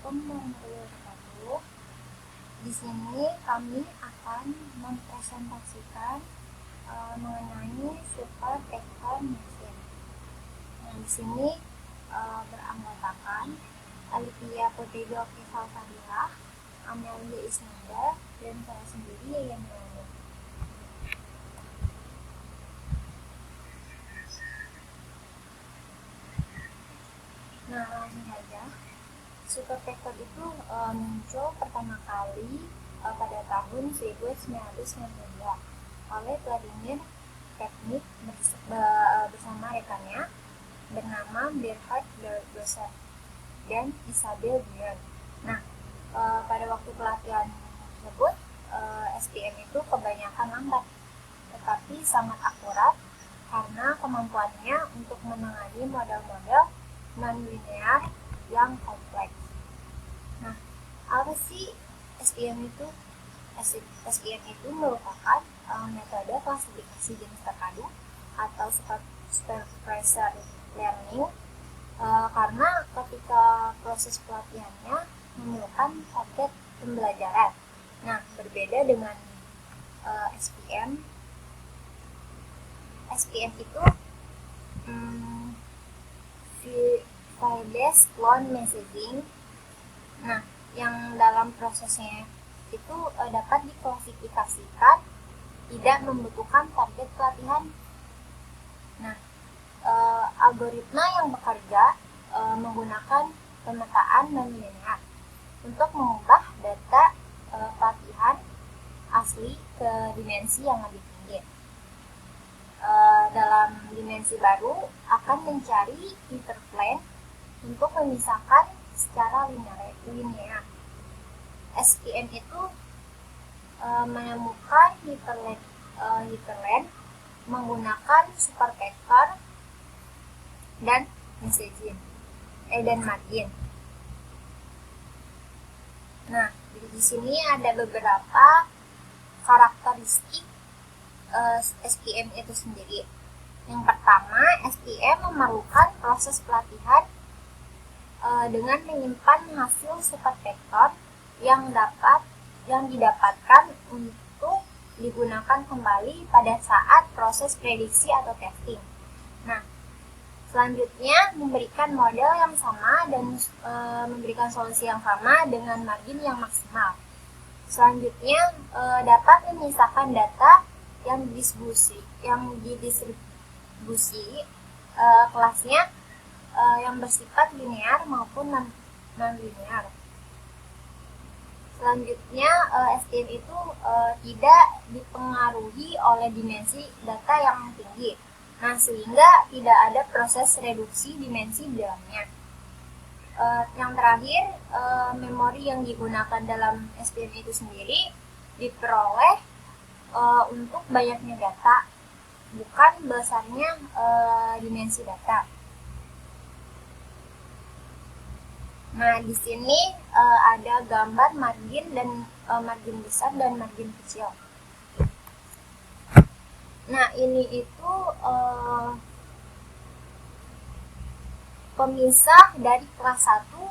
Assalamualaikum warahmatullahi wabarakatuh. Di sini kami akan mempresentasikan mengenai super vector mesin. Nah, di sini beranggotakan Alifia Putri Doki Salsabila, Amelia Isnanda, dan saya sendiri yang Melani. Nah, langsung saja. Super vector itu muncul pertama kali pada tahun 1992 oleh Vladimir Kepnik bersama rekannya bernama Bernhard Berger dan Isabel Bion. Nah, pada waktu pelatihan tersebut SPM itu kebanyakan lambat, tetapi sangat akurat karena kemampuannya untuk menangani model-model non-linear yang kompleks. Nah, apa sih SPM itu? SPM itu merupakan metode klasifikasi jenis terpadu atau supervisor learning karena ketika proses pelatihannya memerlukan target pembelajaran. Nah, berbeda dengan SPM itu file-based clone messaging. Nah, yang dalam prosesnya itu dapat diklasifikasikan tidak membutuhkan target pelatihan. Nah, algoritma yang bekerja menggunakan pemetaan non-linear untuk mengubah data pelatihan asli ke dimensi yang lebih tinggi. Dalam dimensi baru akan mencari interplane untuk memisahkan secara linear. SPM itu menemukan hinterland menggunakan supervector dan margin. Nah, di sini ada beberapa karakteristik SPM itu sendiri. Yang pertama, SPM memerlukan proses pelatihan dengan menyimpan hasil supervector yang didapatkan untuk digunakan kembali pada saat proses prediksi atau testing. Nah, selanjutnya memberikan model yang sama dan memberikan solusi yang sama dengan margin yang maksimal. Selanjutnya dapat memisahkan data yang didistribusi kelasnya yang bersifat linear maupun non-linear. Selanjutnya SPM itu tidak dipengaruhi oleh dimensi data yang tinggi. Nah, sehingga tidak ada proses reduksi dimensi di dalamnya. Yang terakhir, memori yang digunakan dalam SPM itu sendiri diperoleh untuk banyaknya data, bukan besarnya dimensi data. Nah, di sini ada gambar margin dan margin besar dan margin kecil. Nah, ini itu pemisah dari kelas 1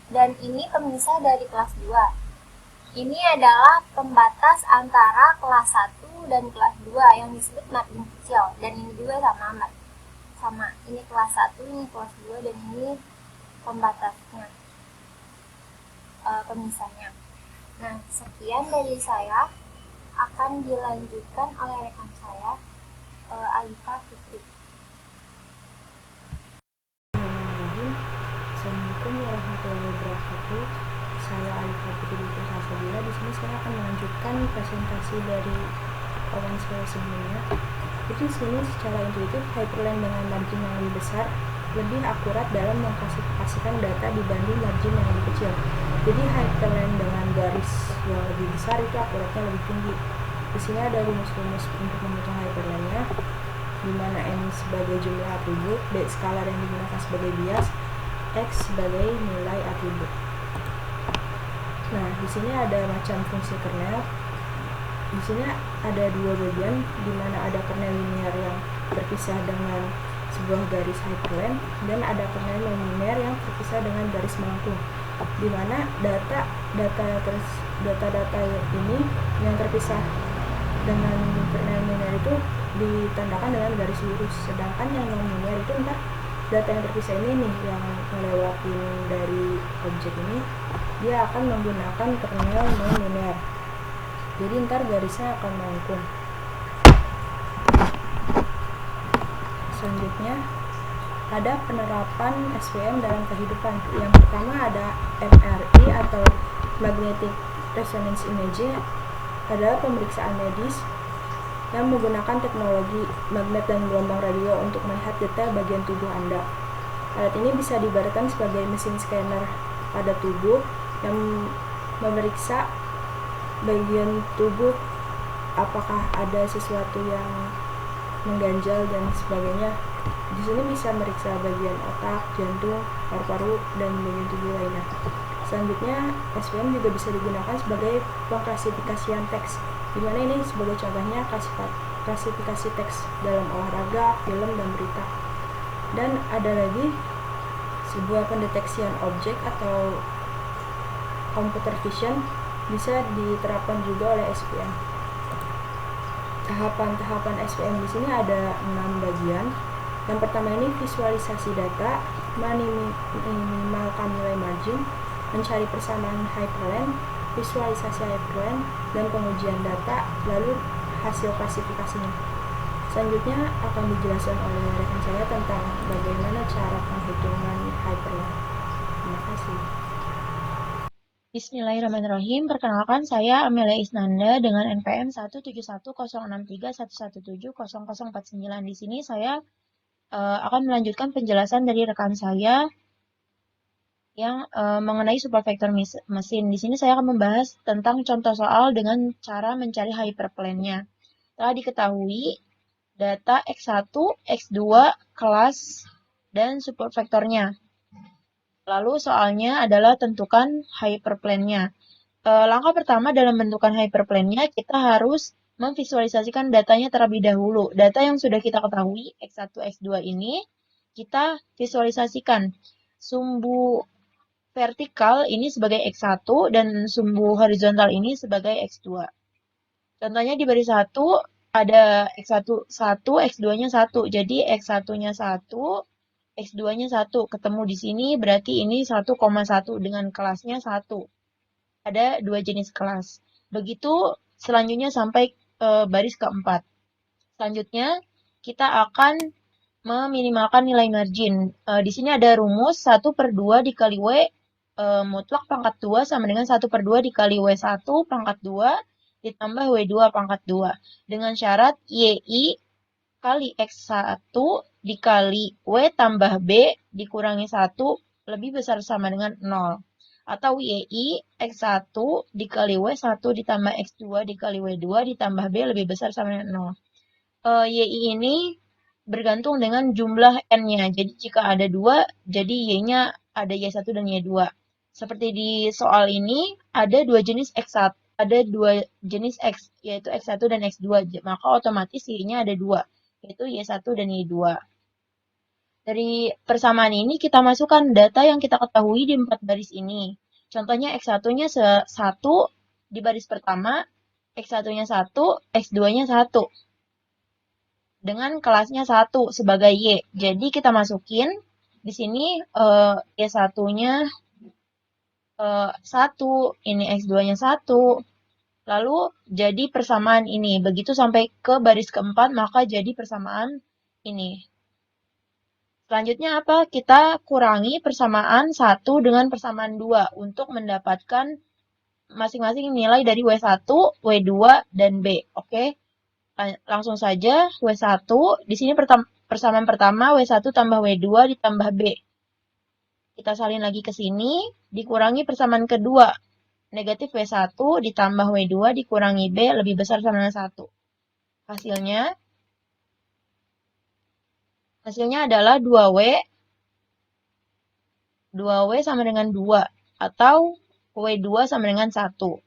dan ini pemisah dari kelas 2. Ini adalah pembatas antara kelas 1 dan kelas 2 yang disebut margin kecil, dan ini juga sama. Ini kelas 1, ini kelas 2, dan ini pembatasnya, pemisahnya. Nah, sekian dari saya, akan dilanjutkan oleh rekan saya, Alifa Fitri. Assalamualaikum warahmatullahi wabarakatuh. Saya Alifa Fitri Salsabila. Di sini saya akan melanjutkan presentasi dari kawan saya sebelumnya. Jadi di sini secara intuitif hyperlink dengan margin yang lebih besar lebih akurat dalam mengklasifikasikan data dibanding margin yang lebih kecil. Jadi hyperlink dengan garis yang lebih besar itu akuratnya lebih tinggi. Di sini ada rumus-rumus untuk menghitung hyperlinknya, di mana n sebagai jumlah atribut, b skalar yang digunakan sebagai bias, x sebagai nilai atribut. Nah, di sini ada macam fungsi kernel. Di sini ada dua bagian, di mana ada kernel linear yang terpisah dengan sebuah garis hyperlink dan ada kernel non-linear yang terpisah dengan garis melengkung. di mana data-data ini yang terpisah dengan linear itu ditandakan dengan garis lurus, sedangkan yang non linear itu ntar data yang terpisah ini nih yang melewatin dari objek ini dia akan menggunakan kernel non linear, jadi ntar garisnya akan melengkung. Selanjutnya ada penerapan SVM dalam kehidupan. Yang pertama ada MRI atau Magnetic Resonance Imaging, adalah pemeriksaan medis yang menggunakan teknologi magnet dan gelombang radio untuk melihat detail bagian tubuh Anda. Alat ini bisa diibaratkan sebagai mesin scanner pada tubuh yang memeriksa bagian tubuh apakah ada sesuatu yang mengganjal dan sebagainya. Di sini bisa meriksa bagian otak, jantung, paru-paru, dan bagian tubuh lainnya. Selanjutnya, SVM juga bisa digunakan sebagai pengklasifikasian teks, di mana ini sebagai contohnya klasifikasi teks dalam olahraga, film, dan berita. Dan ada lagi sebuah pendeteksian objek atau computer vision bisa diterapkan juga oleh SVM. Tahapan-tahapan SVM di sini ada 6 bagian. Yang pertama ini visualisasi data, meminimalkan nilai margin, mencari persamaan hyperlength, visualisasi hyperlength, dan pengujian data, lalu hasil klasifikasinya. Selanjutnya akan dijelaskan oleh rekan saya tentang bagaimana cara penghitungan hyperlength. Terima kasih. Bismillahirrahmanirrahim. Perkenalkan, saya Amelia Isnanda dengan NPM 1710631700409. Di sini saya akan melanjutkan penjelasan dari rekan saya yang mengenai supervektor mesin. Di sini saya akan membahas tentang contoh soal dengan cara mencari hyperplane-nya. Telah diketahui data X1, X2, kelas, dan supervektornya. Lalu soalnya adalah tentukan hyperplane-nya. Langkah pertama dalam menentukan hyperplane-nya, kita harus memvisualisasikan datanya terlebih dahulu. Data yang sudah kita ketahui, X1, X2 ini, kita visualisasikan. Sumbu vertikal ini sebagai X1 dan sumbu horizontal ini sebagai X2. Contohnya di baris 1 ada X1 1, X2-nya 1. Jadi X1-nya 1, X2-nya 1. Ketemu di sini berarti ini 1,1 dengan kelasnya 1. Ada 2 jenis kelas. Begitu selanjutnya sampai baris keempat. Selanjutnya kita akan meminimalkan nilai margin. Di sini ada rumus 1/2 dikali W mutlak pangkat 2 sama dengan 1/2 dikali W1 pangkat 2 ditambah W2 pangkat 2. Dengan syarat YI kali X1 dikali W tambah B dikurangi 1 lebih besar sama dengan 0. Atau YI X1 dikali W1 ditambah X2 dikali W2 ditambah B lebih besar sama dengan 0. YI ini bergantung dengan jumlah N-nya. Jadi jika ada 2, jadi Y-nya ada Y1 dan Y2. Seperti di soal ini, ada 2 jenis X1. Ada 2 jenis X, yaitu X1 dan X2. Maka otomatis Y-nya ada 2, yaitu Y1 dan Y2. Dari persamaan ini kita masukkan data yang kita ketahui di 4 baris ini. Contohnya X1-nya 1 di baris pertama, X1-nya 1, X2-nya 1. Dengan kelasnya 1 sebagai Y. Jadi kita masukin di sini Y1-nya 1, ini X2-nya 1. Lalu jadi persamaan ini. Begitu sampai ke baris keempat, maka jadi persamaan ini. Selanjutnya apa? Kita kurangi persamaan 1 dengan persamaan 2 untuk mendapatkan masing-masing nilai dari W1, W2, dan B. Oke? Langsung saja W1. Di sini persamaan pertama W1 tambah W2 ditambah B. Kita salin lagi ke sini, dikurangi persamaan kedua. Negatif W1 ditambah W2 dikurangi B lebih besar sama dengan 1. Hasilnya adalah 2W. 2W sama dengan 2. Atau W2 sama dengan 1.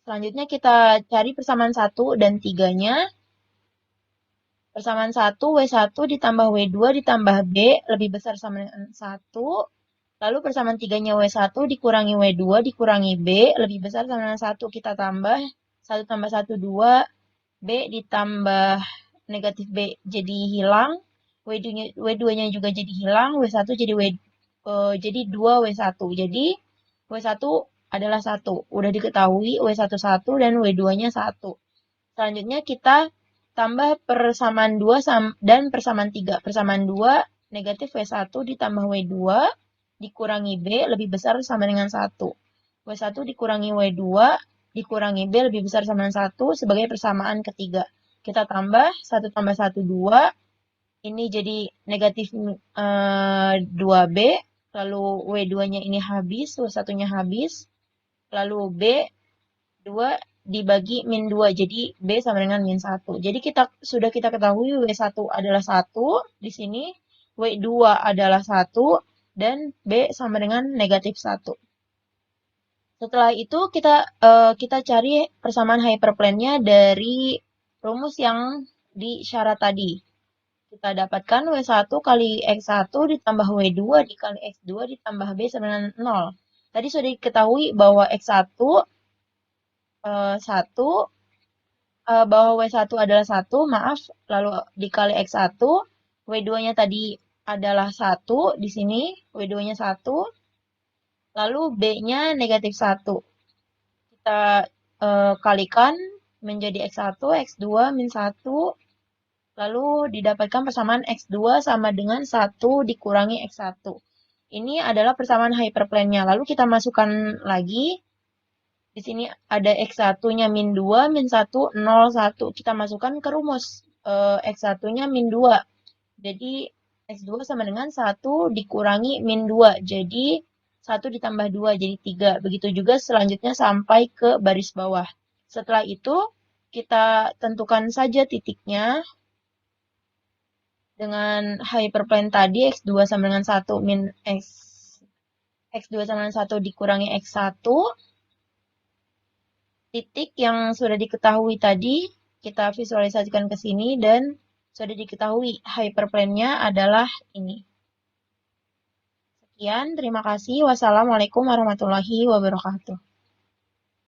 Selanjutnya kita cari persamaan 1 dan 3-nya. Persamaan 1, W1 ditambah W2 ditambah B lebih besar sama dengan 1. Lalu persamaan 3-nya W1 dikurangi W2 dikurangi B lebih besar sama dengan 1. Kita tambah 1 tambah 1, 2. B ditambah negatif B jadi hilang. W2-nya juga jadi hilang. W1 jadi 2W1. Jadi W1 adalah 1. Udah diketahui W1 1 dan W2-nya 1. Selanjutnya kita tambah persamaan 2 dan persamaan 3. Persamaan 2 negatif W1 ditambah W2 dikurangi B lebih besar sama dengan 1. W1 dikurangi W2 dikurangi B lebih besar sama dengan 1 sebagai persamaan ketiga. Kita tambah 1 tambah 1, 2. Ini jadi negatif 2B. Lalu W2-nya ini habis, W1-nya habis. Lalu B 2 dibagi min 2. Jadi B sama dengan min 1. Jadi sudah kita ketahui W1 adalah 1 di sini. W2 adalah 1 dan B sama dengan negatif 1. Setelah itu kita cari persamaan hyperplane-nya dari rumus yang di syarat tadi. Kita dapatkan W1 kali X1 ditambah W2 dikali X2 ditambah B sama dengan 0. Tadi sudah diketahui bahwa X1 bahwa W1 adalah 1, maaf, lalu dikali X1, W2-nya tadi adalah 1 di sini, W2-nya 1. Lalu B-nya negatif 1. Kita kalikan menjadi X1, X2 min 1. Lalu didapatkan persamaan X2 sama dengan 1 dikurangi X1. Ini adalah persamaan hyperplane-nya. Lalu kita masukkan lagi. Di sini ada X1-nya min 2, min 1, 0, 1. Kita masukkan ke rumus. X1-nya min 2. Jadi X2 sama dengan 1 dikurangi min 2. Jadi 1 ditambah 2 jadi 3. Begitu juga selanjutnya sampai ke baris bawah. Setelah itu kita tentukan saja titiknya. Dengan hyperplane tadi X2 sama dengan 1 min X2 sama dengan 1 dikurangi X1. Titik yang sudah diketahui tadi kita visualisasikan ke sini dan sudah diketahui hyperplane-nya adalah ini. Sekian, terima kasih. Wassalamualaikum warahmatullahi wabarakatuh.